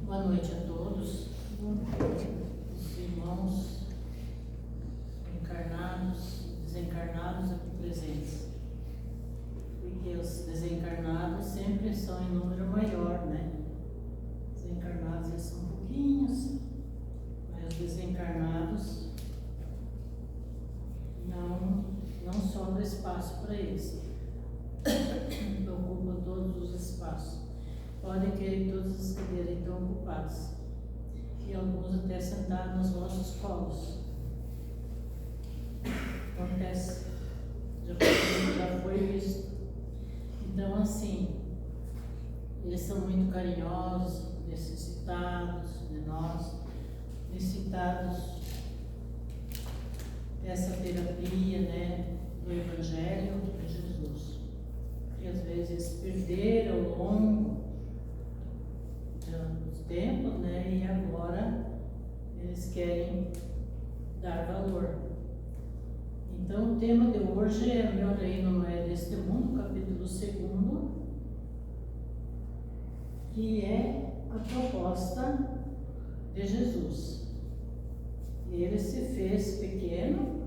Boa noite a todos, os irmãos encarnados, desencarnados aqui presentes. Porque os desencarnados sempre são em número maior, né? Desencarnados eles são pouquinhos, mas os desencarnados não sobra espaço para eles. Ocupam todos os espaços. Podem querer que todas as cadeiras estão ocupadas. E alguns até sentados nos vossos colos. Acontece. Já foi visto. Então, assim, eles são muito carinhosos, necessitados de nós, necessitados dessa terapia, né, do Evangelho de Jesus. Que às vezes eles perderam ao longo dos tempos, né, e agora eles querem dar valor. Então, o tema de hoje é Meu Reino Não É Deste Mundo, capítulo 2, que é a proposta de Jesus. Ele se fez pequeno,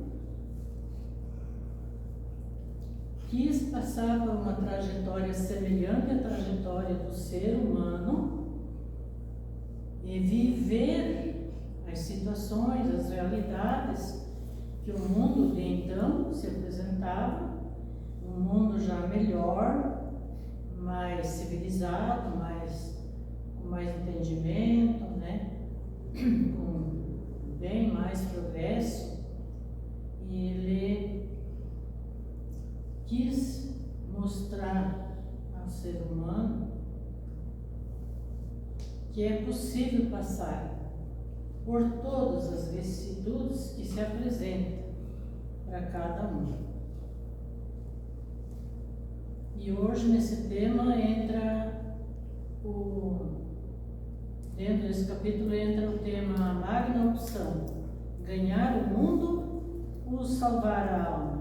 quis passar por uma trajetória semelhante à trajetória do ser humano e viver as situações, as realidades que o mundo de então se apresentava, um mundo já melhor, mais civilizado, com mais entendimento, né? Com bem mais progresso. E ele quis mostrar ao ser humano que é possível passar por todas as vicissitudes que se apresentam para cada um. E hoje nesse tema dentro desse capítulo entra o tema magna opção: ganhar o mundo ou salvar a alma.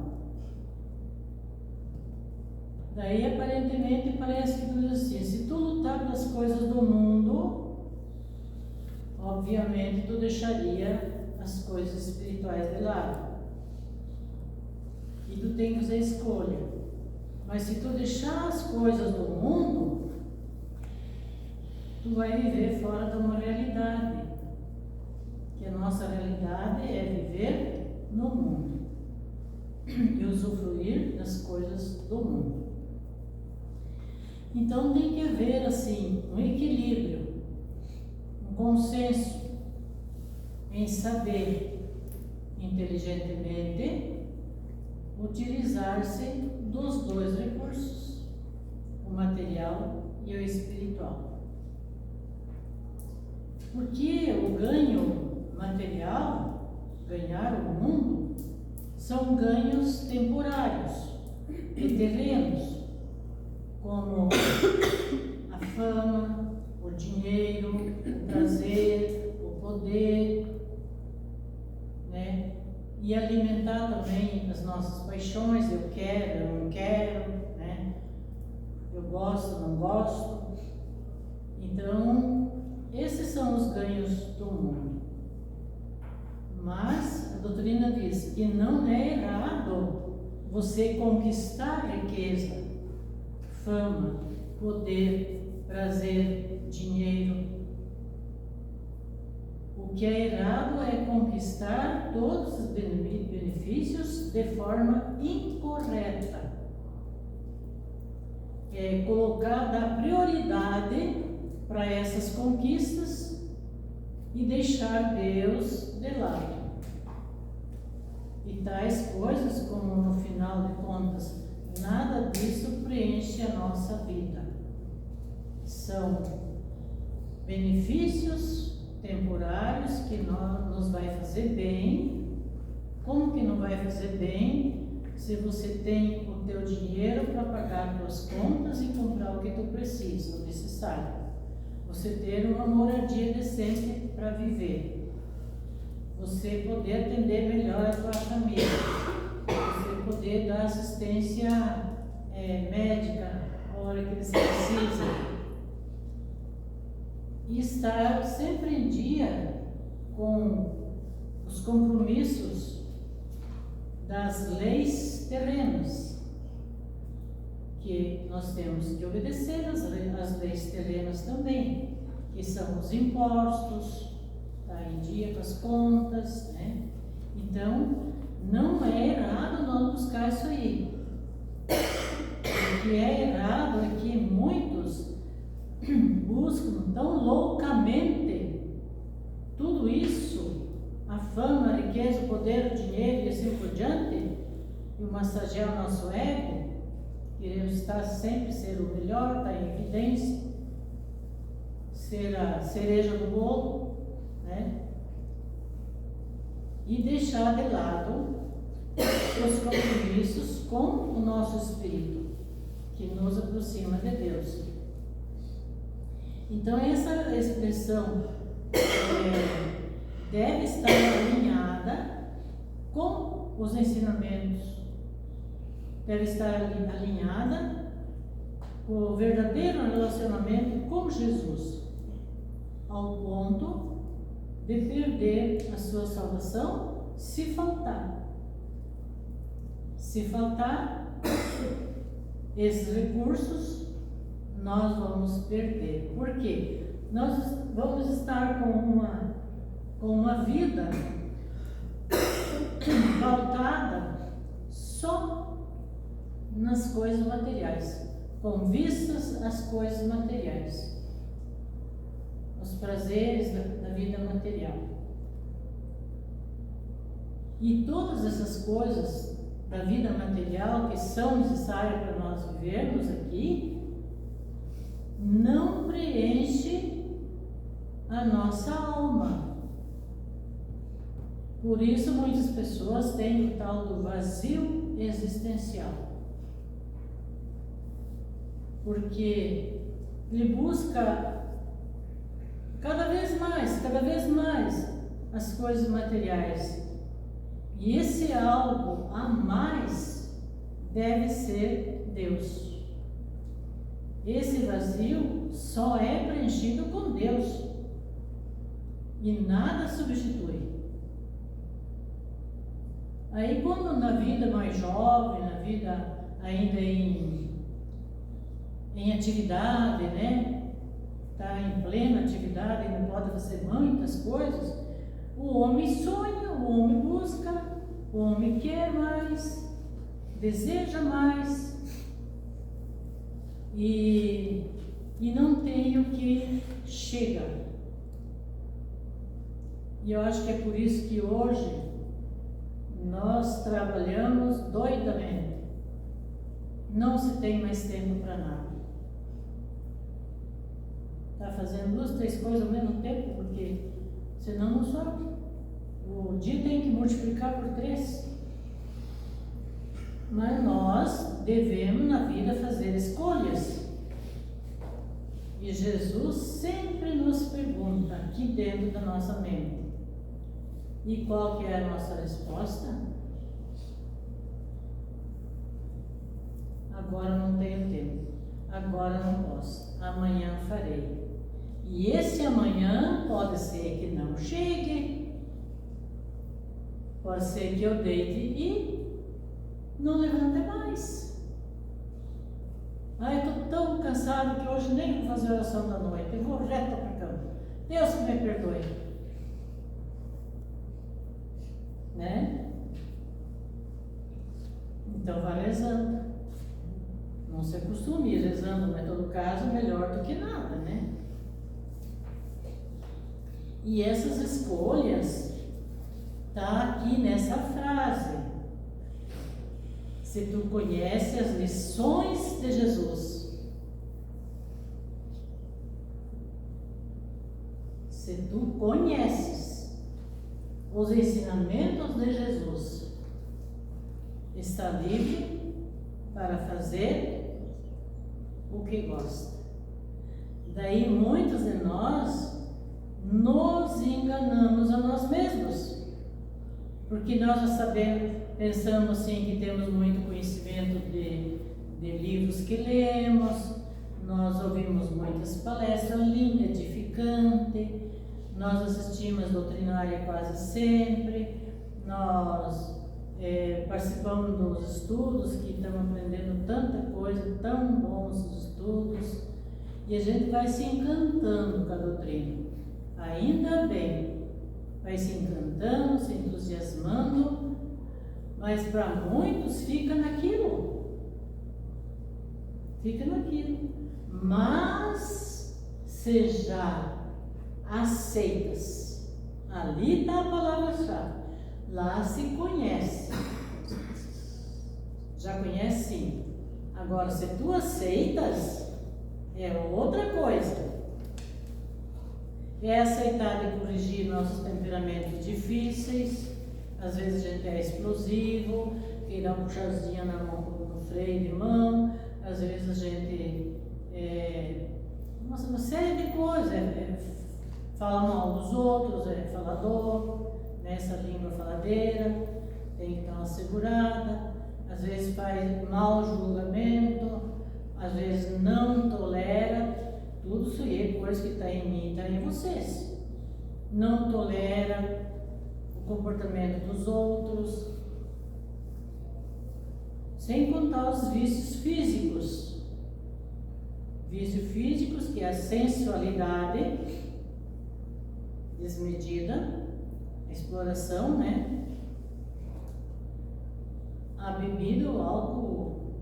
Daí aparentemente parece que diz assim: se tu lutar pelas coisas do mundo, obviamente tu deixaria as coisas espirituais de lado. E tu tem que fazer escolha. Mas se tu deixar as coisas do mundo, tu vai viver fora de uma realidade. Que a nossa realidade é viver no mundo e usufruir das coisas do mundo. Então tem que haver assim um equilíbrio, um consenso em saber inteligentemente utilizar-se dos dois recursos, o material e o espiritual. Porque o ganho material, ganhar o mundo, são ganhos temporários e terrenos, como a fama, o dinheiro, o prazer, o poder, né? E alimentar também as nossas paixões: eu quero, eu não quero, né? Eu gosto, não gosto. Então, esses são os ganhos do mundo. Mas a doutrina diz que não é errado você conquistar riqueza, fama, poder, prazer, dinheiro. O que é errado é conquistar todos os benefícios de forma incorreta. É colocar, dar prioridade para essas conquistas e deixar Deus de lado. E tais coisas, como no final de contas, nada disso preenche a nossa vida. São benefícios temporários que nos vai fazer bem. Como que não vai fazer bem se você tem o teu dinheiro para pagar tuas contas e comprar o que tu precisa, o necessário? Você ter uma moradia decente para viver, você poder atender melhor a tua família, você poder dar assistência médica a hora que eles precisam. e estar sempre em dia com os compromissos das leis terrenas, que nós temos que obedecer às leis terrenas também, que são os impostos, estar em dia com as contas, né? Então, não é errado nós buscar isso aí. O que é errado é que muitos buscam tão loucamente tudo isso, a fama, a riqueza, o poder, o dinheiro e assim por diante, e o massagear o nosso ego, queremos estar sempre ser o melhor, estar em evidência, ser a cereja do bolo, né? E deixar de lado os compromissos com o nosso espírito, que nos aproxima de Deus. Então, essa expressão deve estar alinhada com os ensinamentos, deve estar alinhada com o verdadeiro relacionamento com Jesus, ao ponto de perder a sua salvação se faltar. Se faltar esses recursos, nós vamos perder. Por quê? Nós vamos estar com uma vida pautada só nas coisas materiais, com vistas às coisas materiais, os prazeres da vida material. E todas essas coisas da vida material que são necessárias para nós vivermos aqui, não preenche a nossa alma. Por isso muitas pessoas têm o tal do vazio existencial, porque ele busca cada vez mais as coisas materiais. E esse algo a mais deve ser Deus. Esse vazio só é preenchido com Deus e nada substitui. Aí quando na vida mais jovem, na vida ainda em atividade, né? Está em plena atividade, ainda pode fazer muitas coisas, o homem sonha, o homem busca, o homem quer mais, deseja mais e não tem o que chega. E eu acho que é por isso que hoje nós trabalhamos doidamente. Não se tem mais tempo para nada. Está fazendo 2, 3 coisas ao mesmo tempo, porque senão não sobe. O dia tem que multiplicar por 3. Mas nós devemos na vida fazer escolhas. E Jesus sempre nos pergunta aqui dentro da nossa mente. E qual que é a nossa resposta? Agora não tenho tempo. Agora não posso. Amanhã farei. E esse amanhã pode ser que não chegue. Pode ser que eu deite e não levante mais. Eu estou tão cansado que hoje nem vou fazer oração da noite. Eu vou reto para a cama. Deus que me perdoe. Né? Então vai rezando. Não se acostume ir rezando, mas em todo caso melhor do que nada, né? E essas escolhas está aqui nessa frase. Se tu conhece as lições de Jesus, se tu conheces os ensinamentos de Jesus, está livre para fazer o que gosta. Daí muitos de nós nos enganamos a nós mesmos. Porque nós já sabemos, pensamos assim que temos muito conhecimento de livros que lemos, nós ouvimos muitas palestras lindas, edificantes, nós assistimos a doutrinária quase sempre, nós participamos dos estudos, que estamos aprendendo tanta coisa, tão bons os estudos, e a gente vai se encantando com a doutrina. Ainda bem, vai se encantando, se entusiasmando, mas para muitos fica naquilo. Mas seja aceitas. Ali está a palavra-chave. Lá se conhece. Já conhece, sim. Agora, se tu aceitas, é outra coisa. É aceitar e corrigir nossos temperamentos difíceis. Às vezes a gente é explosivo, quer dar uma puxadinha na mão, no freio de mão. Às vezes a gente uma série de coisas, fala mal dos outros, é falador, né, essa língua faladeira, tem que dar uma segurada, às vezes faz mau julgamento, às vezes não tolera, tudo isso aí é coisa que está em mim e está em vocês. Não tolera o comportamento dos outros, sem contar os vícios físicos. Vícios físicos, que é a sensualidade desmedida, a exploração, né? A bebida, o álcool,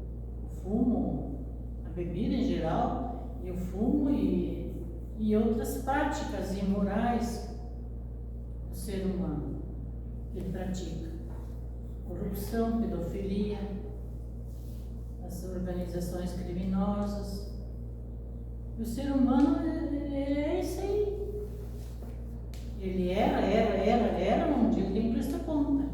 o fumo, a bebida em geral, e o fumo e outras práticas imorais do ser humano que ele pratica. Corrupção, pedofilia, as organizações criminosas. O ser humano, é isso aí. Ele era, um dia ele tem que prestar conta.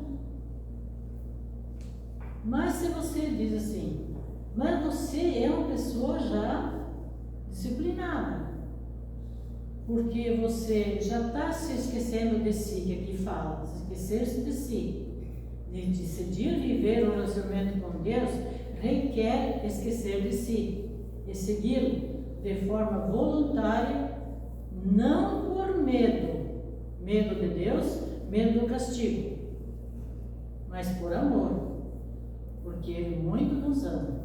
Mas se você diz assim, mas você é uma pessoa já disciplinada, porque você já está se esquecendo de si, que aqui fala, esquecer-se de si, de decidir viver um relacionamento com Deus, requer esquecer de si e segui-lo de forma voluntária, não por medo de Deus, medo do castigo, mas por amor, porque Ele muito nos ama.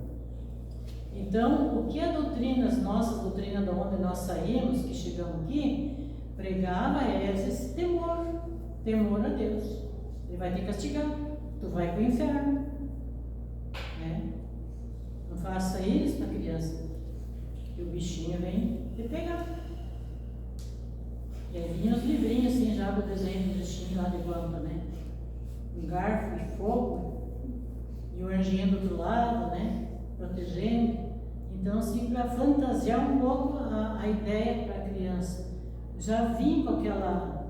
Então, o que a doutrina, as nossas doutrinas de onde nós saímos, que chegamos aqui, pregava é esse temor a Deus. Ele vai te castigar, tu vai para o inferno, né? Não faça isso para criança, que o bichinho vem te pegar. E aí vinha os livrinhos assim, já do desenho do bichinho lá de guampa, né? Um garfo de fogo e o anjinho do outro lado, né? Protegendo. Então, assim, para fantasiar um pouco a ideia para a criança. Já vim com aquela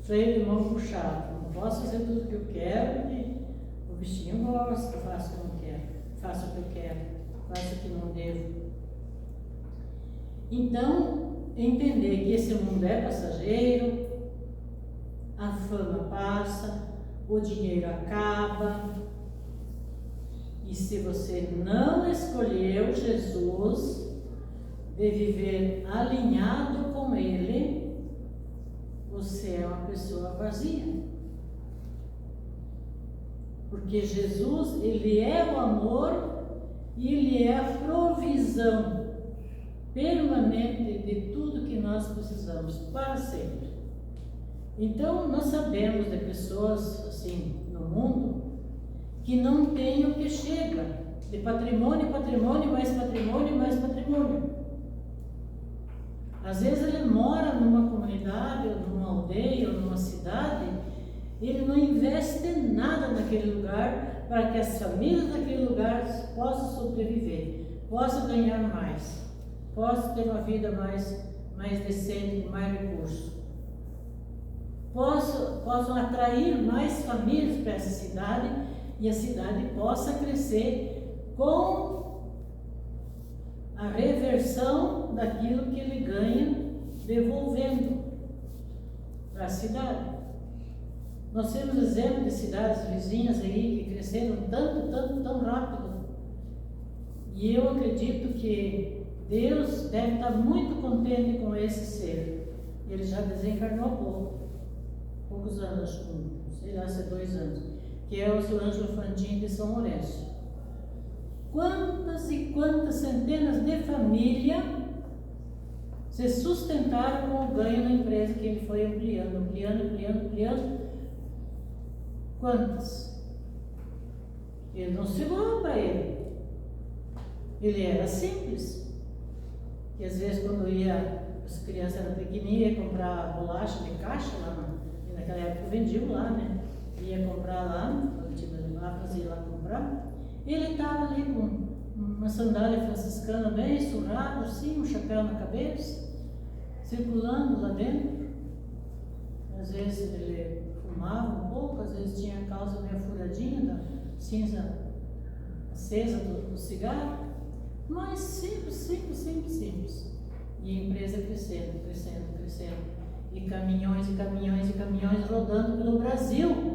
freio de mão puxado. Não posso fazer tudo o que eu quero, porque o bichinho gosta, eu faço o que eu não quero, faço o que eu quero, faço o que não devo. Então, entender que esse mundo é passageiro, a fama passa, o dinheiro acaba, e se você não escolheu Jesus, de viver alinhado com Ele, você é uma pessoa vazia. Porque Jesus, Ele é o amor e Ele é a provisão permanente de tudo que nós precisamos para sempre. Então, nós sabemos de pessoas assim no mundo que não tem o que chega, de patrimônio, mais patrimônio. Às vezes ele mora numa comunidade, ou numa aldeia, ou numa cidade, e ele não investe nada naquele lugar para que as famílias daquele lugar possam sobreviver, possam ganhar mais, possam ter uma vida mais decente, com mais recursos, possam atrair mais famílias para essa cidade e a cidade possa crescer com a reversão daquilo que ele ganha, devolvendo para a cidade. Nós temos exemplos de cidades vizinhas aí que cresceram tão rápido, E eu acredito que Deus deve estar muito contente com esse ser. Ele já desencarnou há poucos anos, sei lá se é 2 anos, que é o seu Ângelo Fantin de São Lourenço. Quantas e quantas centenas de famílias se sustentaram com o ganho na empresa que ele foi ampliando. Quantas? Ele não segurou para ele. Ele era simples. E às vezes quando as crianças eram pequenininhas, ia comprar bolacha de caixa lá, e naquela época vendiam lá, né? Ia comprar lá, quando tinha lá, fazia lá comprar. Ele estava ali com uma sandália franciscana bem surrada, assim, um chapéu na cabeça, circulando lá dentro. Às vezes ele fumava um pouco, às vezes tinha a calça meio furadinha da cinza acesa do cigarro, mas simples. E a empresa crescendo. E caminhões rodando pelo Brasil.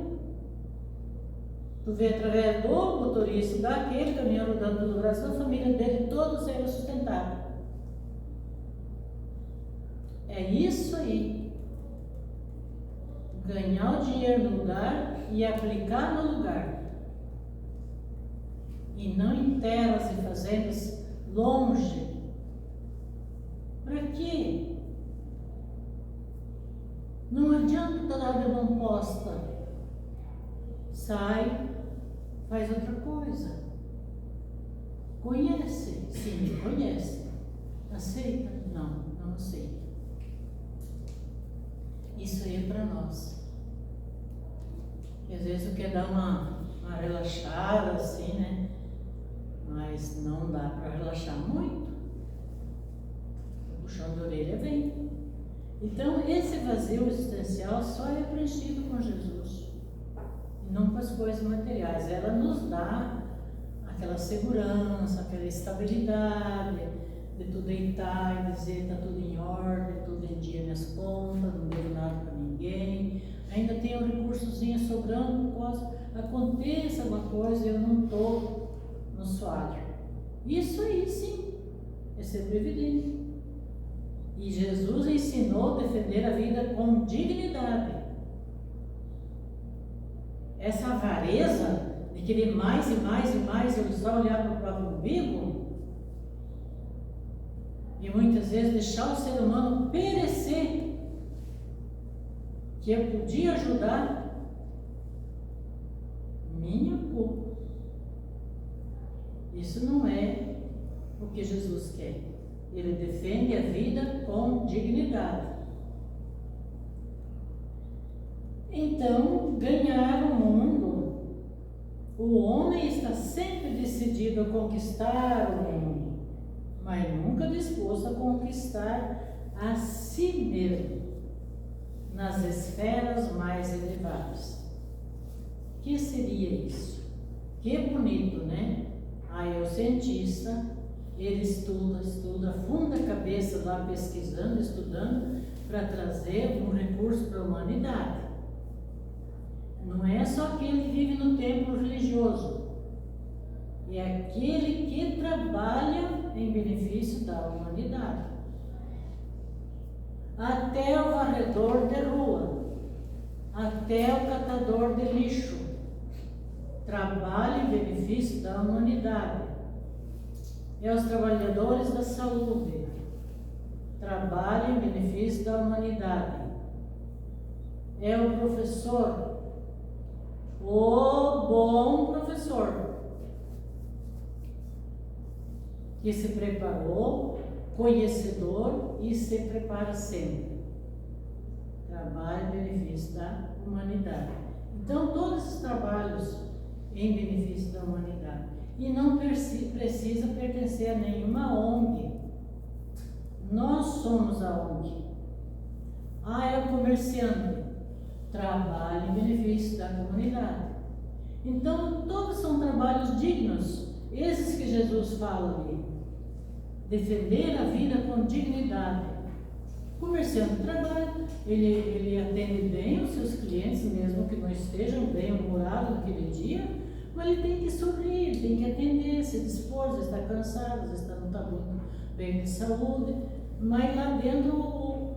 Tu vê através do motorista daquele caminhão rodando pelo Brasil, a família dele todos eram sustentados. É isso aí. Ganhar o dinheiro no lugar e aplicar no lugar. E não em terras e fazendas longe. Para quê? Não adianta dar de mão posta. Sai, faz outra coisa. Conhece? Sim, conhece. Aceita? Não aceita. Isso aí é para nós. E às vezes tu quer dar uma relaxada assim, né? Mas não dá para relaxar muito. O puxão de orelha vem. Então esse vazio existencial só é preenchido com Jesus. E não com as coisas materiais. Ela nos dá aquela segurança, aquela estabilidade, de tu deitar e dizer está tudo em ordem, tudo em dia minhas contas, não devo nada para ninguém, ainda tenho um recursozinho sobrando, aconteça alguma coisa, eu não estou no suado. Isso aí sim é ser privilégio. E Jesus ensinou a defender a vida com dignidade. Essa avareza de querer mais e só olhar para o próprio umbigo, e muitas vezes deixar o ser humano perecer, que eu podia ajudar, minha culpa. Isso não é o que Jesus quer. Ele defende a vida com dignidade. Então, ganhar o mundo, o homem está sempre decidido a conquistar o mundo, mas nunca disposto a conquistar a si mesmo, nas esferas mais elevadas. O que seria isso? Que bonito, né? Aí o cientista, ele estuda, afunda a cabeça lá pesquisando, estudando, para trazer um recurso para a humanidade. Não é só aquele que vive no templo religioso, é aquele que trabalha em benefício da humanidade. Até o varredor de rua, até o catador de lixo, trabalha em benefício da humanidade. É os trabalhadores da saúde, trabalham em benefício da humanidade. É o professor, o bom professor, que se preparou, conhecedor e se prepara sempre. Trabalha em benefício da humanidade. Então, todos esses trabalhos em benefício da humanidade. E não precisa pertencer a nenhuma ONG. Nós somos a ONG. É o comerciante. Trabalha em benefício da comunidade. Então, todos são trabalhos dignos. Esses que Jesus fala ali. Defender a vida com dignidade. O comerciante trabalha, ele atende bem os seus clientes, mesmo que não estejam bem humorados naquele dia, Mas ele tem que sorrir, ele tem que atender, se dispor, às vezes está cansado, às vezes não está muito bem de saúde, mas lá dentro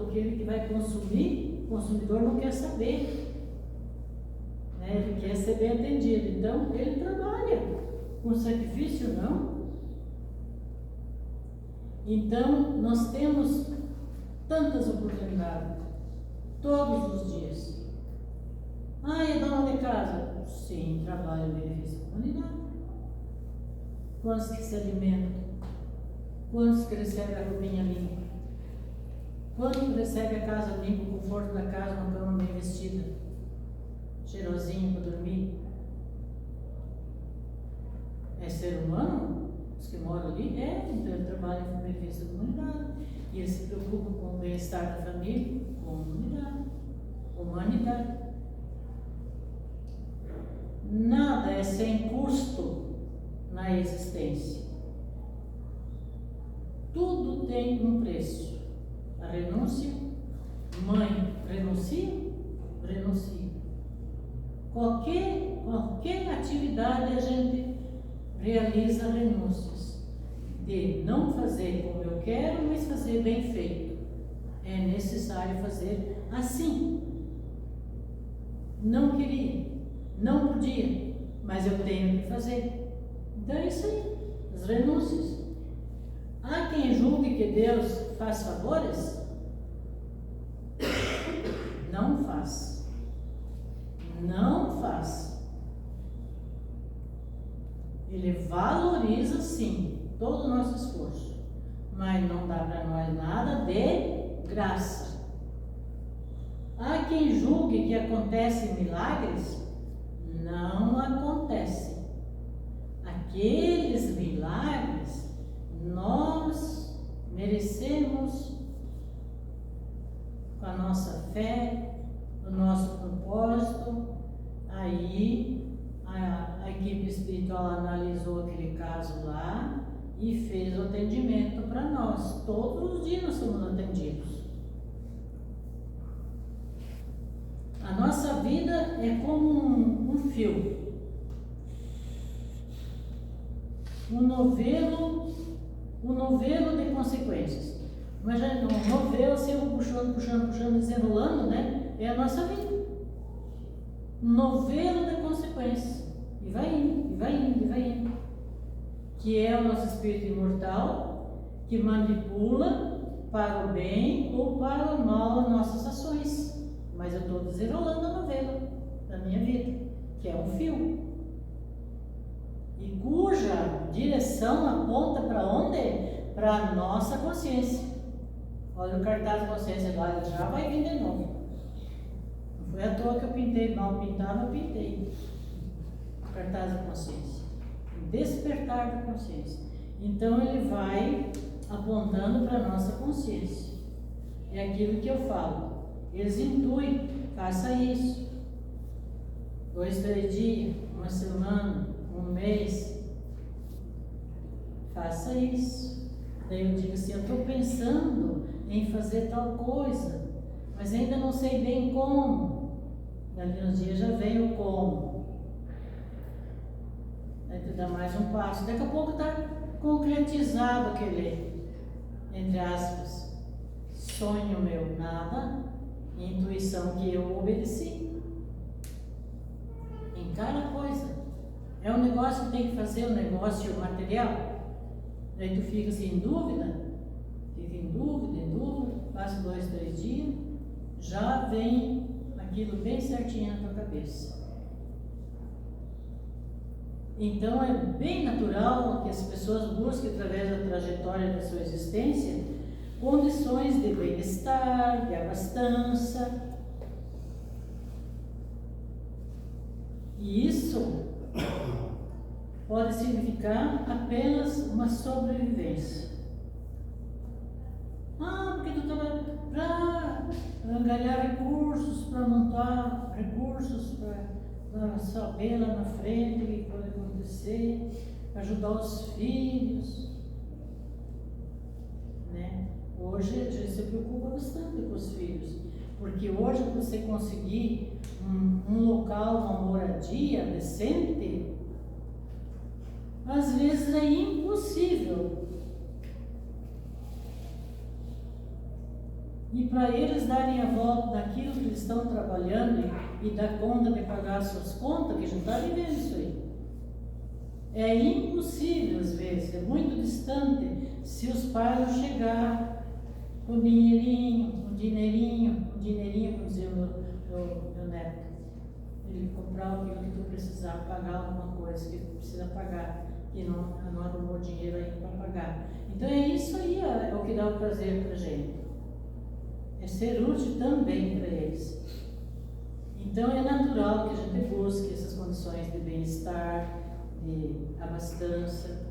aquele que vai consumir, o consumidor não quer saber, né? Ele quer ser bem atendido, então ele trabalha com sacrifício, não? Então nós temos tantas oportunidades, todos os dias. É dona de casa? Sim, trabalha em benefício da comunidade. Quantos que se alimentam? Quantos que recebem a roupinha limpa? Quantos que recebem a casa limpa, o conforto da casa, uma cama bem vestida, cheirosinho para dormir? É ser humano? Os que moram ali? Então ele trabalha em benefício da comunidade. E ele se preocupa com o bem-estar da família, comunidade, humanidade. Nada é sem custo na existência. Tudo tem um preço. A renúncia, mãe, renuncia? Renuncia. Qualquer atividade a gente realiza renúncias. De não fazer como eu quero, mas fazer bem feito. É necessário fazer assim. Não queria. Não podia, mas eu tenho que fazer. Então é isso aí, as renúncias. Há quem julgue que Deus faz favores? Não faz. Não faz. Ele valoriza sim todo o nosso esforço, mas não dá para nós nada de graça. Há quem julgue que acontecem milagres? Não acontece. Aqueles milagres nós merecemos com a nossa fé, o nosso propósito. Aí a equipe espiritual analisou aquele caso lá e fez o atendimento para nós. Todos os dias nós somos atendidos. A nossa vida é como um fio, um novelo de consequências. Imagina um novelo, se eu vou puxando, desenrolando, né? É a nossa vida. Um novelo de consequências. E vai indo, e vai indo, e vai indo. Que é o nosso espírito imortal, que manipula para o bem ou para o mal as nossas ações. Mas eu estou desenrolando a novela da minha vida, que é um fio. E cuja direção aponta para onde? Para a nossa consciência. Olha o cartaz de consciência lá, ele já vai vir de novo. Não foi à toa que eu pintei, mal pintado, eu pintei. O cartaz da consciência. O despertar da consciência. Então ele vai apontando para a nossa consciência. É aquilo que eu falo. Eles intuem, faça isso. 2, 3 dias, uma semana, um mês. Faça isso. Daí eu digo assim, eu estou pensando em fazer tal coisa, mas ainda não sei bem como. Daqui uns dias já vem o como. Aí tu dá mais um passo. Daqui a pouco está concretizado aquele, entre aspas, sonho meu, nada. Intuição que eu obedeci em cada coisa. É um negócio que tem que fazer, um negócio material. Daí tu fica assim em dúvida, passa 2, 3 dias, já vem aquilo bem certinho na tua cabeça. Então é bem natural que as pessoas busquem, através da trajetória da sua existência, condições de bem-estar, de abastança. E isso pode significar apenas uma sobrevivência. Porque tu estava para angariar recursos, para montar recursos, para saber lá na frente o que pode acontecer, para ajudar os filhos, né? Hoje a gente se preocupa bastante com os filhos, Porque hoje você conseguir um local, uma moradia decente, às vezes é impossível. E para eles darem a volta daquilo que eles estão trabalhando e dar conta de pagar as suas contas, que a gente está vivendo isso aí. É impossível às vezes, é muito distante se os pais não chegarem com dinheirinho, como dizia meu neto. Ele comprar aquilo que tu precisar, pagar alguma coisa que precisa pagar e não arrumou dinheiro ainda para pagar. Então é isso aí, é o que dá o prazer para a gente. É ser útil também para eles. Então é natural que a gente busque essas condições de bem-estar, de abastança,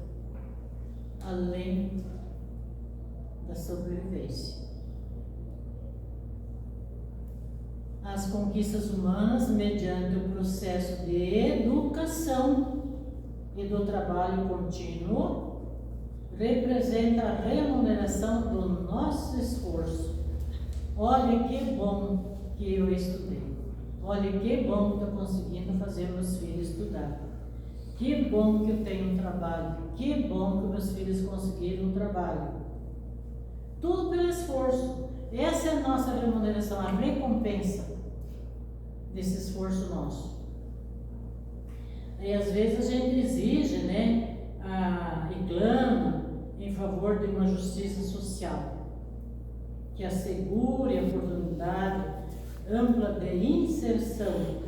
além da sobrevivência. As conquistas humanas, mediante o processo de educação e do trabalho contínuo, representa a remuneração do nosso esforço. Olha que bom que eu estudei. Olha que bom que estou conseguindo fazer meus filhos estudar. Que bom que eu tenho um trabalho. Que bom que meus filhos conseguiram um trabalho. Tudo pelo esforço. Essa é a nossa remuneração, a recompensa desse esforço nosso. E às vezes a gente exige, né, e clama em favor de uma justiça social que assegure a oportunidade ampla de inserção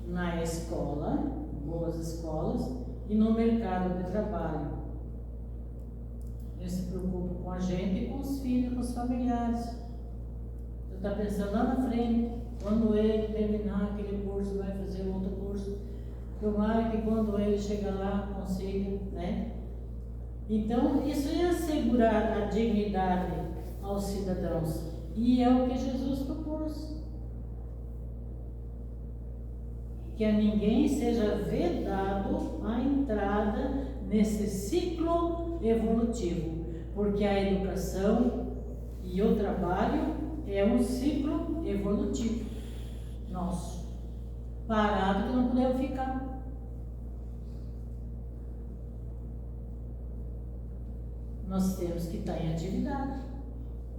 na escola, boas escolas, e no mercado de trabalho. Ele se preocupa com a gente e com os filhos, com os familiares. Você está pensando lá na frente, quando ele terminar aquele curso, vai fazer outro curso. Tomara que quando ele chegar lá, consiga, né? Então, isso é assegurar a dignidade aos cidadãos. E é o que Jesus propôs. Que a ninguém seja vedado a entrada nesse ciclo evolutivo, porque a educação e o trabalho é um ciclo evolutivo nosso, parado que não podemos ficar. Nós temos que estar em atividade.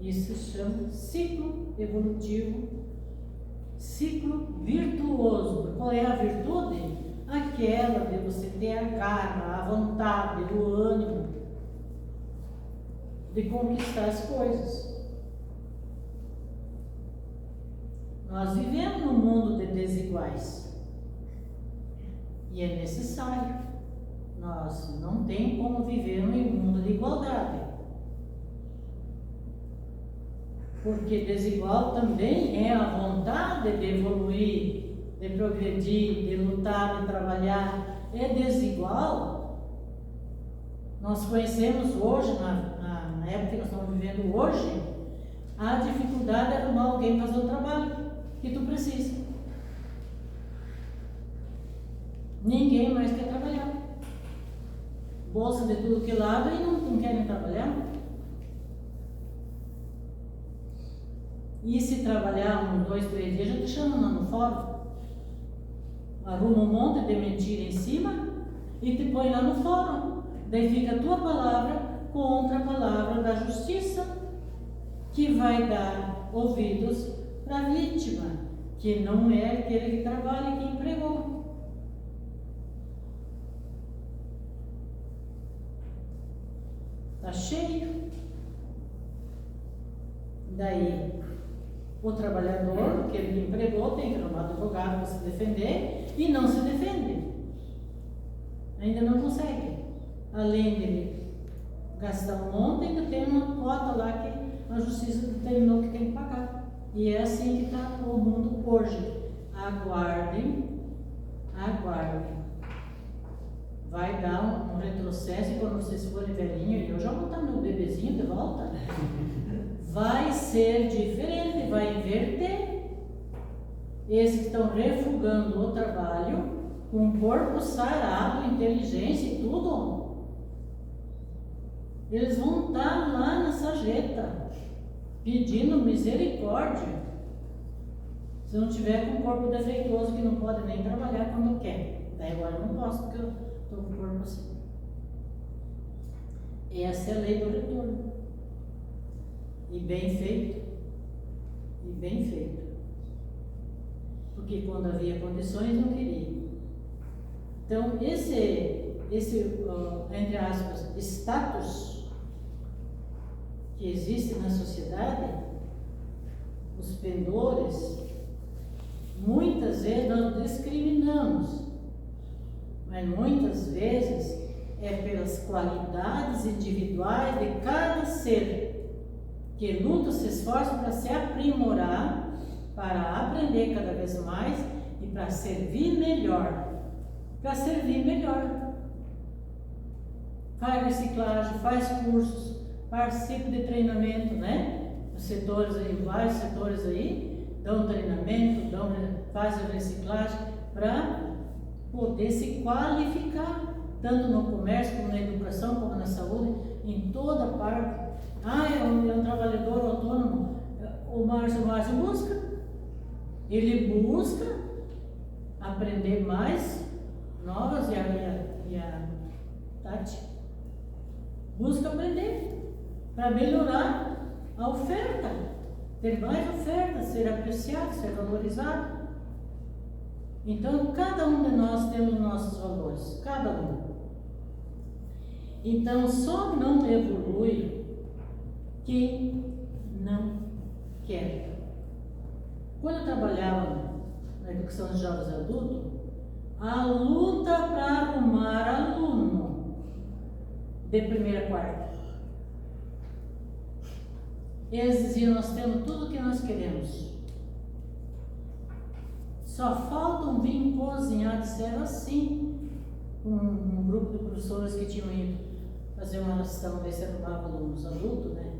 Isso se chama ciclo evolutivo, ciclo virtuoso. Qual é a virtude? Aquela de você ter a garra, a vontade, o ânimo de conquistar as coisas. Nós vivemos num mundo de desiguais e é necessário. Nós não temos como viver num mundo de igualdade, porque desigual também é a vontade de evoluir, de progredir, de lutar, de trabalhar. É desigual. Nós conhecemos hoje, na época que nós estamos vivendo hoje, a dificuldade de arrumar alguém para fazer o trabalho que tu precisa. Ninguém mais quer trabalhar. Bolsa de tudo que lado e não querem trabalhar. E se trabalhar uns 2, 3 dias, já te chamam lá no fórum. Arruma um monte de mentira em cima e te põe lá no fórum. Daí fica a tua palavra contra a palavra da justiça, que vai dar ouvidos para a vítima, que não é aquele que trabalha e que empregou. Está cheio. Daí, o trabalhador que ele empregou tem que arrumar advogado para se defender e não se defende. Ainda não consegue. Além de gastar um monte, ainda tem uma cota lá que a justiça determinou que tem que pagar. E é assim que está o mundo hoje. Aguardem, aguardem. Vai dar um retrocesso e quando vocês forem velhinhos, eu já vou botar meu bebezinho de volta. Vai ser diferente, vai inverter. Esses que estão refugando o trabalho, com corpo sarado, inteligência e tudo, eles vão estar lá na sarjeta, pedindo misericórdia. Se não tiver com um corpo defeituoso que não pode nem trabalhar quando quer. Daí agora eu não posso porque eu estou com o corpo assim. Essa é a lei do retorno. E bem feito. E bem feito. Porque quando havia condições não queria. Então esse entre aspas, status que existe na sociedade, os pendores, muitas vezes nós discriminamos, mas muitas vezes é pelas qualidades individuais de cada ser, que luta, se esforça para se aprimorar, para aprender cada vez mais e para servir melhor. Para servir melhor. Faz reciclagem, faz cursos, participa de treinamento, né? Os setores aí, vários setores aí, dão treinamento, fazem reciclagem para poder se qualificar, tanto no comércio, como na educação, como na saúde, em toda parte. É um trabalhador autônomo. O Márcio busca, ele busca aprender mais novas e a Tati busca aprender para melhorar a oferta, ter mais oferta, ser apreciado, ser valorizado. Então, cada um de nós temos nossos valores, cada um. Então, só não evolui quem não quer. Quando eu trabalhava na educação de jovens adultos, a luta para arrumar aluno de primeira a quarta. Eles diziam: nós temos tudo o que nós queremos. Só faltam vir cozinhar, disseram assim, um grupo de professores que tinham ido fazer uma ação, ver se arrumava alunos adultos, né?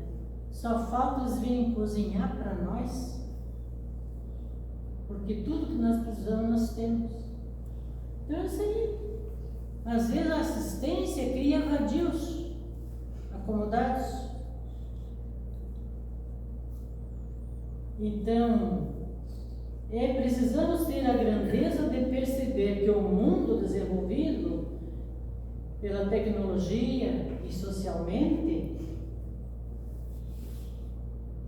Só falta eles virem cozinhar para nós, porque tudo que nós precisamos nós temos. Então é isso aí. Às vezes a assistência cria vadios, acomodados. Então, precisamos ter a grandeza de perceber que o mundo desenvolvido pela tecnologia e socialmente,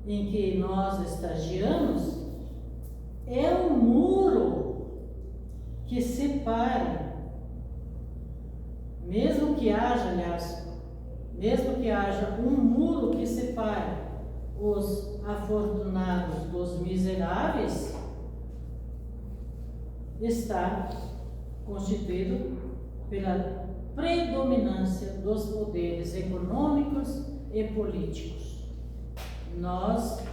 em que nós estagiamos, é um muro que separa. Mesmo que haja um muro que separe os afortunados dos miseráveis, está constituído pela predominância dos poderes econômicos e políticos. Nós,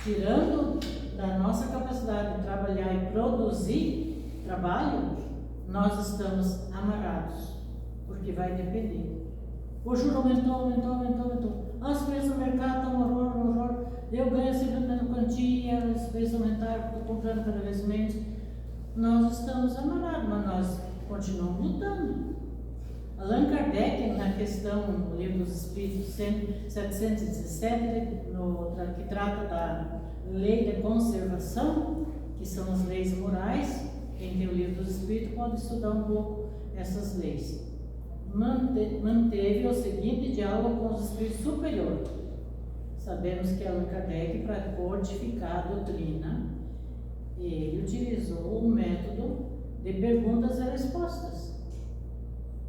tirando da nossa capacidade de trabalhar e produzir trabalho, nós estamos amarrados, porque vai depender. O juro aumentou. Os preços no mercado estão um horror. Eu ganho sempre a mesma quantia, os preços aumentaram, estou comprando cada vez menos. Nós estamos amarrados, mas nós continuamos lutando. Allan Kardec, na questão, no Livro dos Espíritos 717, que trata da lei da conservação, que são as leis morais. Quem tem o Livro dos Espíritos pode estudar um pouco essas leis. Manteve o seguinte diálogo com os espíritos superiores. Sabemos que Allan Kardec, para codificar a doutrina, ele utilizou o método de perguntas e respostas.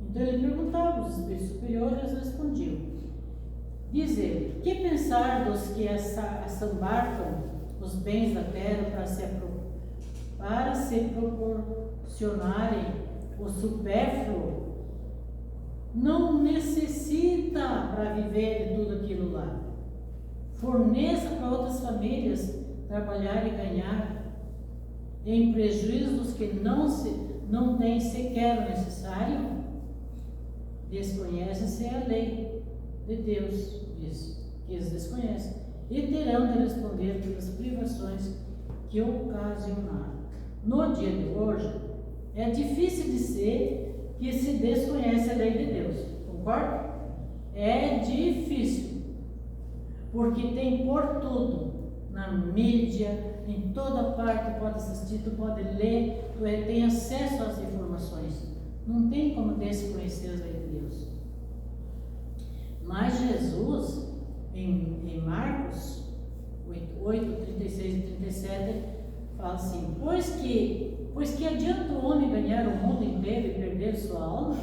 Então ele perguntava aos espíritos superiores e eles respondiam. Diz ele: que pensar dos que assambarcam os bens da terra para se proporcionarem o supérfluo? Não necessita para viver de tudo aquilo lá. Forneça para outras famílias trabalhar e ganhar, em prejuízo dos que não têm sequer o necessário. Desconhece-se a lei de Deus, diz, que eles desconhecem, e terão de responder pelas privações que ocasionaram. No dia de hoje, é difícil dizer que se desconhece a lei de Deus, concorda? É difícil, porque tem por tudo na mídia, em toda parte, tu pode assistir, tu pode ler, tu tem acesso às informações. Não tem como desconhecer as leis de Deus. Mas Jesus, em Marcos 8, 36 e 37, fala assim: pois que adianta o homem ganhar o mundo inteiro e perder sua alma?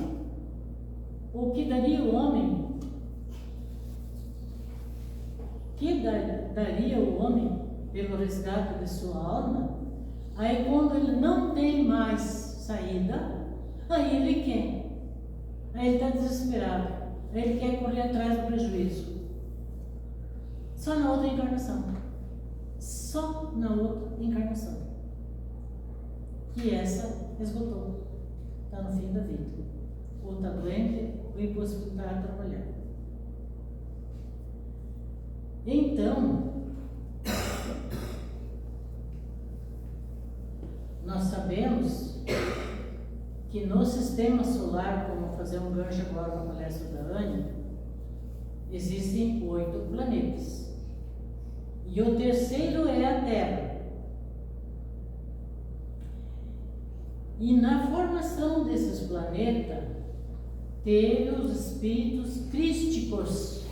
O que daria o homem? Que daria o homem pelo resgate de sua alma? Aí quando ele não tem mais saída, aí ele quer. Aí ele está desesperado. Aí ele quer correr atrás do prejuízo. Só na outra encarnação. Só na outra encarnação. Que essa esgotou. Está no fim da vida. Ou está doente, ou impossibilitado de trabalhar. Então, nós sabemos que no sistema solar, como fazer um gancho agora na palestra da Ânia, existem 8 planetas. E o terceiro é a Terra. E na formação desses planetas, teve os espíritos crísticos,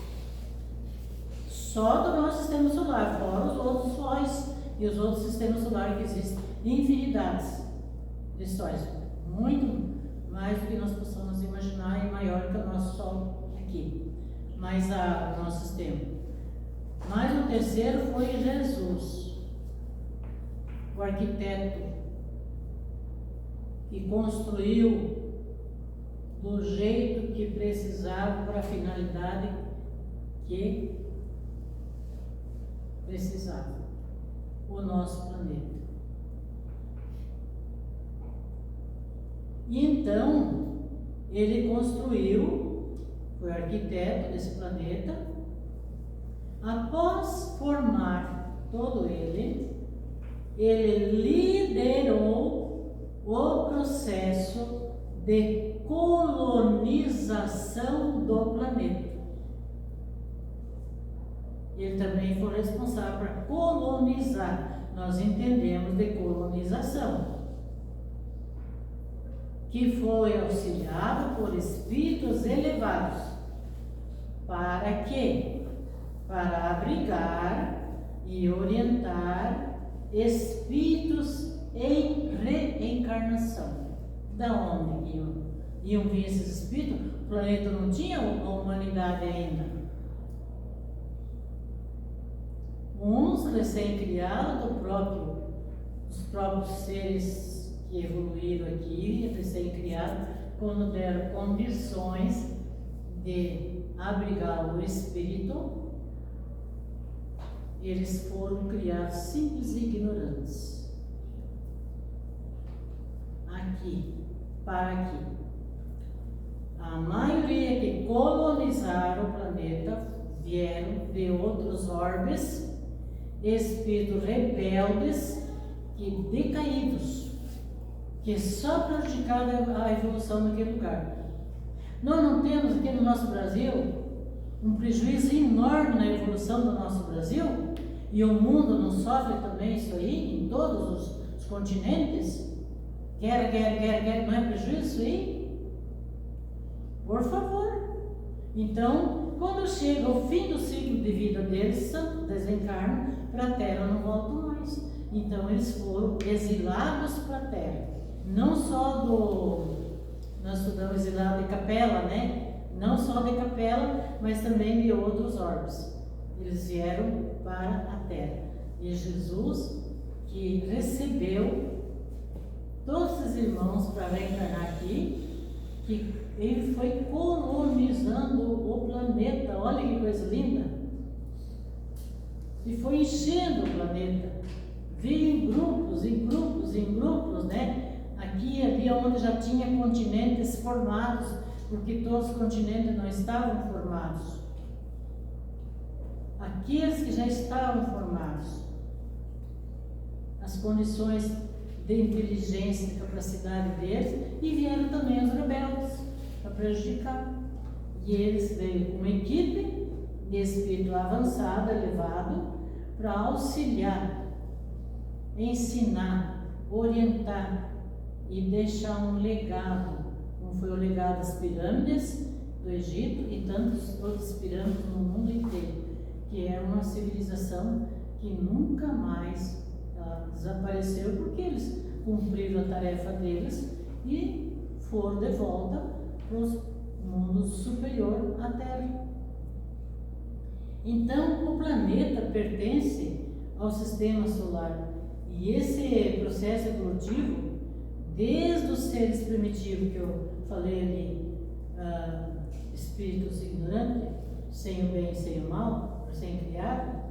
só do nosso sistema solar, fora os outros sóis e os outros sistemas solares que existem, infinidades de sóis, muito mais do que nós possamos imaginar e maior que o nosso Sol aqui, mas o nosso sistema. Mas o terceiro foi Jesus, o arquiteto, que construiu do jeito que precisava para a finalidade que precisava, o nosso planeta. E então, ele construiu, foi arquiteto desse planeta. Após formar todo ele liderou o processo de colonização do planeta. Ele também foi responsável por colonizar. Nós entendemos de colonização, que foi auxiliado por espíritos elevados. Para quê? Para abrigar e orientar espíritos em reencarnação. Da onde iam vir esses espíritos? O planeta não tinha a humanidade ainda. Uns recém-criados dos próprios seres que evoluíram aqui, recém-criados, quando deram condições de abrigar o espírito, eles foram criados simples e ignorantes. Aqui, para aqui. A maioria que colonizaram o planeta vieram de outros orbes, espíritos rebeldes e decaídos, que só prejudicaram a evolução daquele lugar. Nós não temos aqui no nosso Brasil um prejuízo enorme na evolução do nosso Brasil, e o mundo não sofre também isso aí, em todos os continentes? Guerra, não é prejuízo isso aí? Por favor. Então, quando chega o fim do ciclo de vida deles, desencarnam para a Terra, não voltam mais. Então, eles foram exilados para a Terra. Não só nós estudamos exilado de Capela, né? Não só de Capela, mas também de outros orbes. Eles vieram para a Terra. E Jesus, que recebeu todos os irmãos para reencarnar aqui, que ele foi colonizando o planeta. Olha que coisa linda! E foi enchendo o planeta. Veio em grupos, né? Aqui havia onde já tinha continentes formados, porque todos os continentes não estavam formados. Aqueles que já estavam formados, as condições de inteligência e capacidade deles, e vieram também os rebeldes para prejudicar. E eles veio com uma equipe de espírito avançado, elevado, para auxiliar, ensinar, orientar e deixar um legado, como foi o legado das pirâmides do Egito e tantas outras pirâmides no mundo inteiro, que é uma civilização que nunca mais desapareceu, porque eles cumpriram a tarefa deles e foram de volta para o mundo superior à Terra. Então, o planeta pertence ao sistema solar, e esse processo evolutivo, desde os seres primitivos que eu falei ali, espíritos ignorantes, sem o bem e sem o mal, sem criado,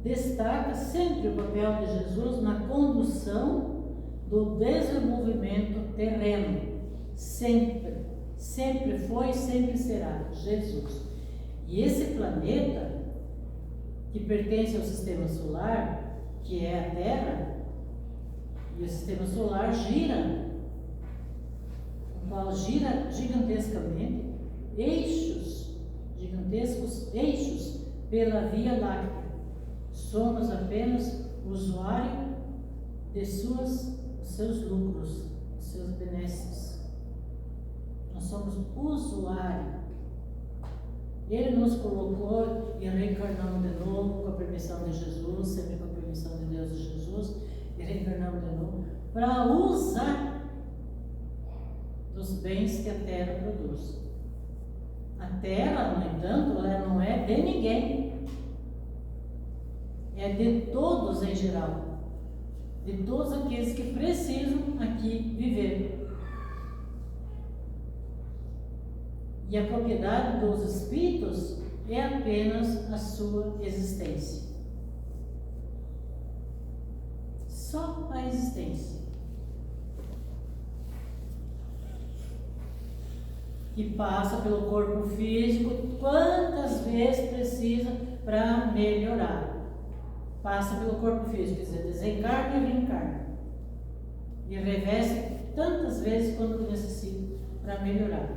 destaca sempre o papel de Jesus na condução do desenvolvimento terreno. Sempre, sempre foi e sempre será Jesus. E esse planeta, que pertence ao sistema solar, que é a Terra, e o sistema solar gira, o qual gira gigantescamente, gigantescos eixos pela Via Láctea. Somos apenas usuário de seus lucros, seus benesses. Nós somos usuário. Ele nos colocou e reencarnamos de novo com a permissão de Jesus, sempre com a permissão de Deus e Jesus, e reencarnamos de novo para usar dos bens que a Terra produz. A Terra, no entanto, ela não é de ninguém, é de todos em geral, de todos aqueles que precisam aqui viver. E a propriedade dos espíritos é apenas a sua existência. Só a existência. Que passa pelo corpo físico quantas vezes precisa para melhorar. Passa pelo corpo físico, quer dizer, desencarna e reencarna. E reveste tantas vezes quanto necessita para melhorar.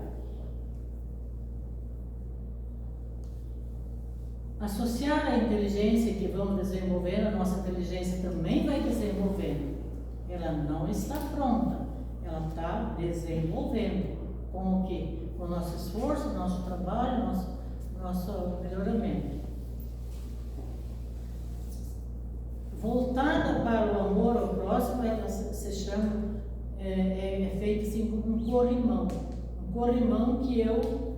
Associar a inteligência que vamos desenvolvendo, a nossa inteligência também vai desenvolvendo. Ela não está pronta, ela está desenvolvendo. Com o quê? Com o nosso esforço, nosso trabalho, nosso melhoramento. Voltada para o amor ao próximo, ela se chama, é feita assim como um corrimão. Um corrimão que eu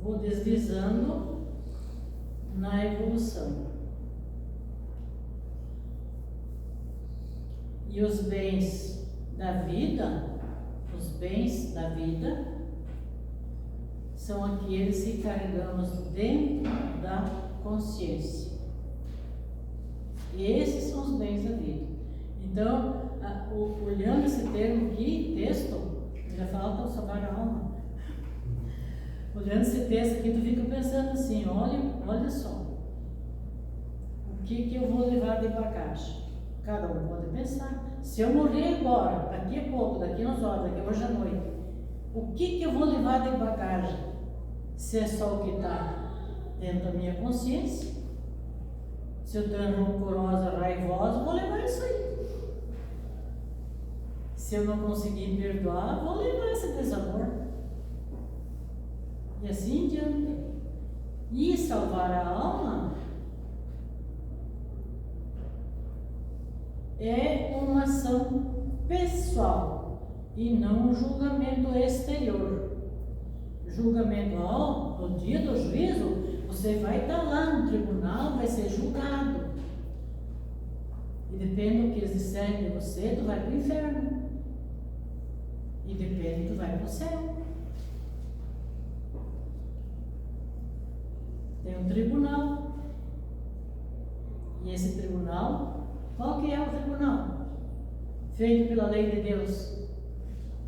vou deslizando na evolução. E os bens da vida são aqueles que carregamos dentro da consciência. E esses são os bens da vida. Então, olhando esse termo aqui, texto, ainda falta salvar a alma. Olhando esse texto aqui, tu fica pensando assim, olha só, o que eu vou levar de bagagem? Cada um pode pensar. Se eu morrer agora, daqui a pouco, daqui a umas horas, daqui a hoje à noite, o que eu vou levar de bagagem? Se é só o que está dentro da minha consciência, se eu estou rancorosa, raivosa, vou levar isso aí. Se eu não conseguir perdoar, vou levar esse desamor. E assim em diante. E salvar a alma é uma ação pessoal e não um julgamento exterior. Julgamento, no dia do juízo, você vai estar lá no tribunal, vai ser julgado. E depende do que eles disserem de você, tu vai para o inferno. E depende, tu vai para o céu. Tem um tribunal. E esse tribunal, qual que é o tribunal? Feito pela lei de Deus.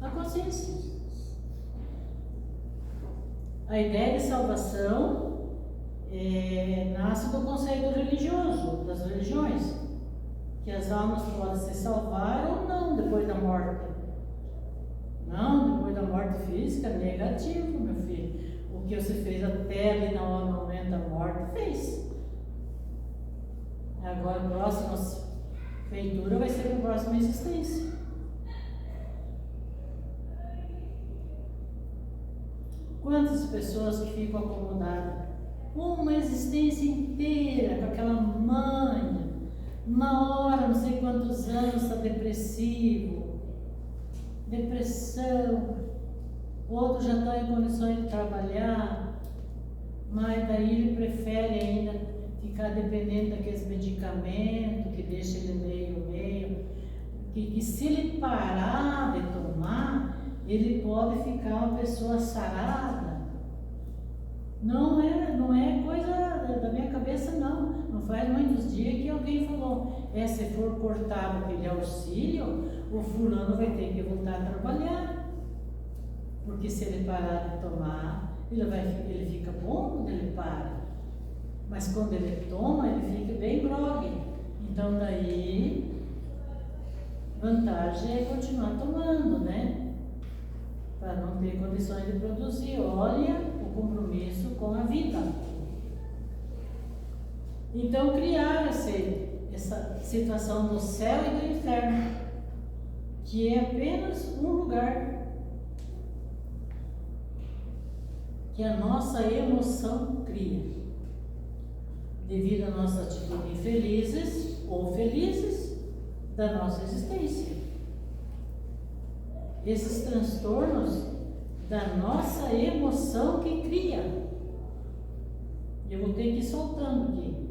A consciência. A ideia de salvação nasce do conceito religioso, das religiões. Que as almas podem se salvar ou não depois da morte. Não, depois da morte física, negativo, meu filho. O que você fez até ali no momento da morte, fez. Agora a próxima feitura vai ser a próxima existência. Quantas pessoas que ficam acomodadas uma existência inteira com aquela manha, uma hora, não sei quantos anos, está depressivo, depressão, outros já estão em condições de trabalhar, mas daí ele prefere ainda ficar dependendo daqueles medicamentos que deixa ele meio, que se ele parar de tomar, ele pode ficar uma pessoa sarada. Não é coisa da minha cabeça, não. Não faz muitos dias que alguém falou, se for cortado aquele auxílio, o fulano vai ter que voltar a trabalhar. Porque se ele parar de tomar, ele fica bom quando ele para. Mas quando ele toma, ele fica bem grogue. Então daí, vantagem é continuar tomando, né? Para não ter condições de produzir. Olha o compromisso com a vida. Então criar essa situação do céu e do inferno, que é apenas um lugar que a nossa emoção cria, devido à nossa atitude infelizes ou felizes da nossa existência. Esses transtornos da nossa emoção que cria. Eu vou ter que ir soltando aqui.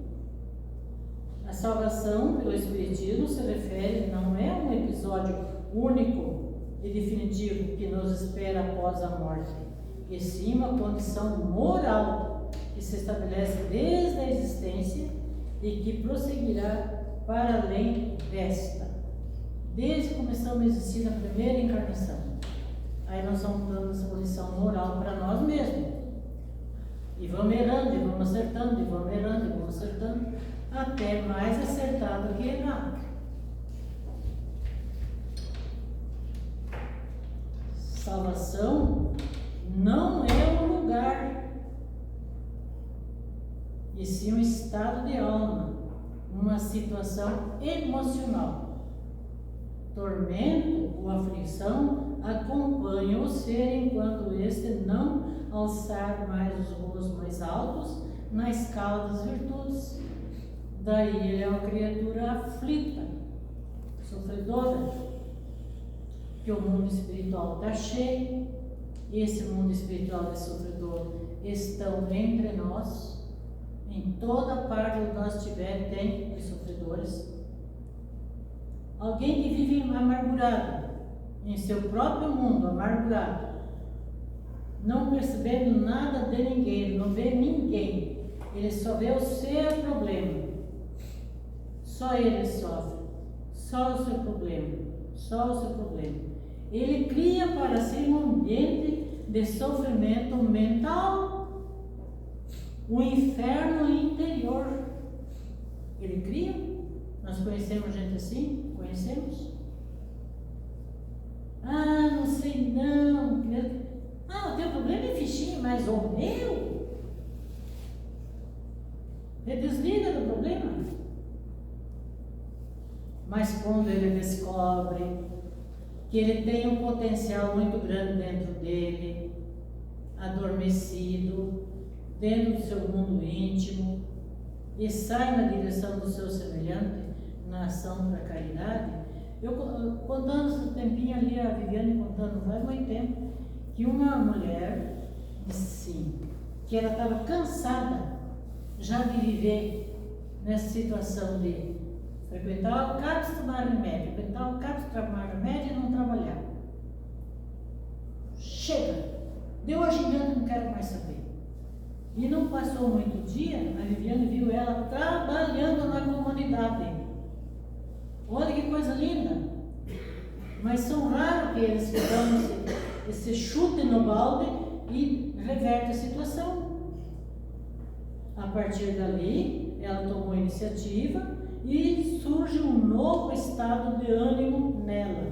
A salvação pelo Espiritismo se refere, não é um episódio único e definitivo que nos espera após a morte, e sim uma condição moral que se estabelece desde a existência e que prosseguirá para além desta, desde que começamos a existir na primeira encarnação. Aí nós vamos dando essa condição moral para nós mesmos. E vamos errando, e vamos acertando, e vamos errando, e vamos acertando, até mais acertar do que errar. Salvação não é um lugar, e sim um estado de alma, uma situação emocional. Tormento ou aflição acompanham o ser enquanto este não alçar mais os voos mais altos na escala das virtudes. Daí ele é uma criatura aflita, sofredora, que o mundo espiritual está cheio. Esse mundo espiritual de sofredor estão entre nós, em toda parte onde nós estiver tem os sofredores. Alguém que vive amargurado, em seu próprio mundo amargurado, não percebendo nada de ninguém, ele não vê ninguém, ele só vê o seu problema, só ele sofre, só o seu problema, só o seu problema. Ele cria para si um ambiente de sofrimento mental, um inferno interior. Ele cria. Nós conhecemos gente assim? Conhecemos? Não sei não. O teu problema é fichinha, mas o meu? Ele desliga do problema. Mas quando ele descobre que ele tem um potencial muito grande dentro dele, adormecido, dentro do seu mundo íntimo, e sai na direção do seu semelhante, na ação para a caridade. Eu contando esse tempinho ali, a Viviane contando faz muito tempo, que uma mulher disse sim, que ela estava cansada já de viver nessa situação de frequentar o CAPS, tomar remédio, frequentar o CAPS, tomar remédio e não trabalhar. Chega! Deu a gigante, não quero mais saber. E não passou muito dia, a Viviane viu ela trabalhando na comunidade. Olha que coisa linda! Mas são raros que eles dão esse chute no balde e reverte a situação. A partir dali, ela tomou iniciativa e surge um novo estado de ânimo nela,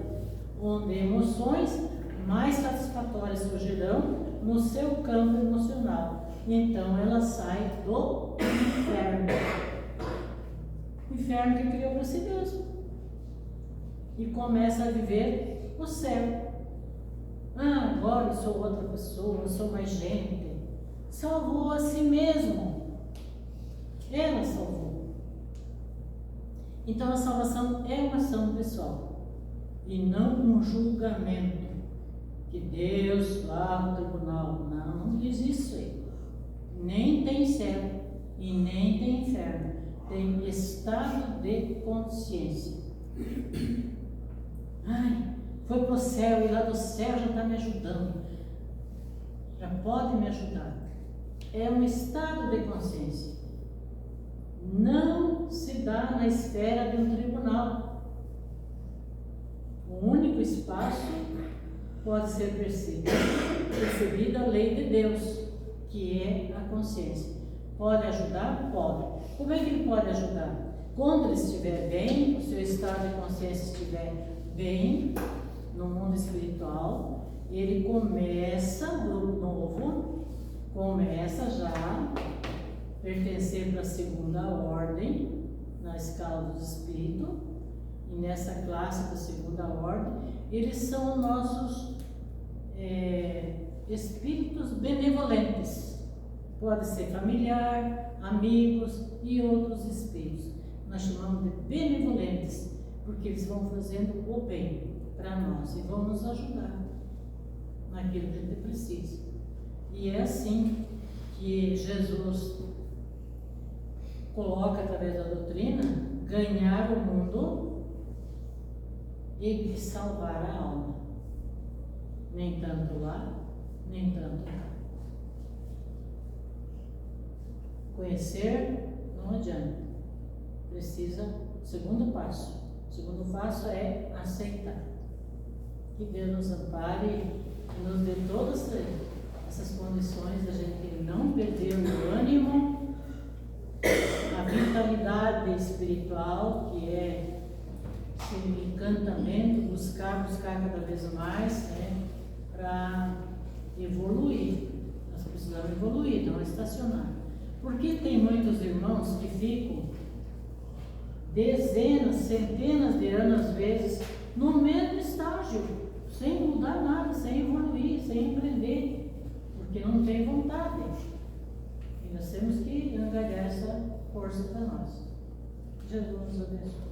onde emoções mais satisfatórias surgirão no seu campo emocional. Então ela sai do inferno. O inferno que criou para si mesmo e começa a viver o céu. Agora eu sou outra pessoa, eu sou mais gente. Salvou a si mesmo. Ela salvou. Então a salvação é uma ação pessoal e não um julgamento que Deus lá no tribunal. Não diz isso aí. Nem tem céu e nem tem inferno. Tem estado de consciência. Foi para o céu e lá do céu já está me ajudando. Já pode me ajudar. É um estado de consciência. Não se dá na esfera de um tribunal. O único espaço pode ser percebida a lei de Deus, que é a consciência. Pode ajudar? Pode. Como é que ele pode ajudar? Quando ele estiver bem, o seu estado de consciência estiver bem, no mundo espiritual, ele começa, um grupo novo, começa já a pertencer para a segunda ordem, na escala dos espíritos, e nessa classe da segunda ordem, eles são nossos espíritos benevolentes. Pode ser familiar, amigos e outros espíritos. Nós chamamos de benevolentes, porque eles vão fazendo o bem para nós e vão nos ajudar naquilo que a gente precisa. E é assim que Jesus coloca através da doutrina ganhar o mundo e salvar a alma. Nem tanto lá, nem tanto cá. Conhecer não adianta. Precisa, segundo passo. O segundo passo é aceitar. Que Deus nos ampare e nos dê todas essas condições da gente não perder o ânimo, a vitalidade espiritual, que é esse encantamento, buscar cada vez mais, para evoluir. Nós precisamos evoluir, não estacionar. Porque tem muitos irmãos que ficam dezenas, centenas de anos, às vezes, no mesmo estágio, sem mudar nada, sem evoluir, sem aprender, porque não tem vontade. E nós temos que angariar essa força para nós. Jesus nos abençoe.